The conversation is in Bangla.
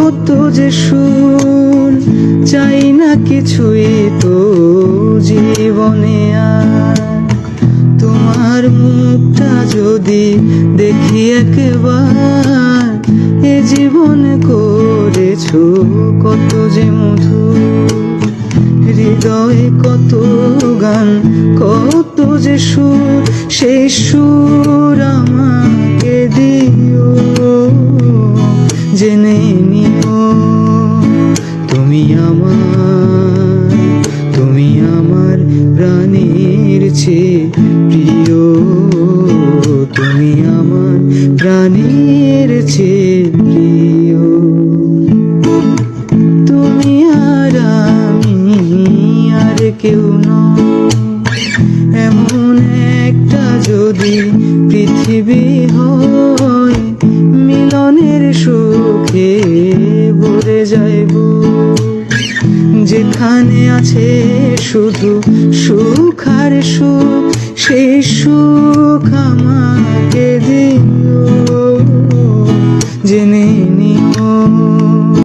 কত যে সুর, চাই না কিছুই তো জীবনে আর। তোমার মুখটা যদি দেখি একবার, এ জীবনে করেছো কত যে মধুর। হৃদয়ে কত গান, কত যে সুর, সেই সুর আমাকে দিও, জেনে নিও তুমি আমার প্রাণের চেয়ে প্রিয়, তুমি আমার প্রাণের চেয়ে প্রিয়। তুমি আর আমি আর কেউ নয়, এমন একটা যদি পৃথিবী হয়, মিলনের সুখে ভরে যাইব। যেখানে আছে শুধু সুখ আর সুখ, সেই সুখ আমাকে দিও,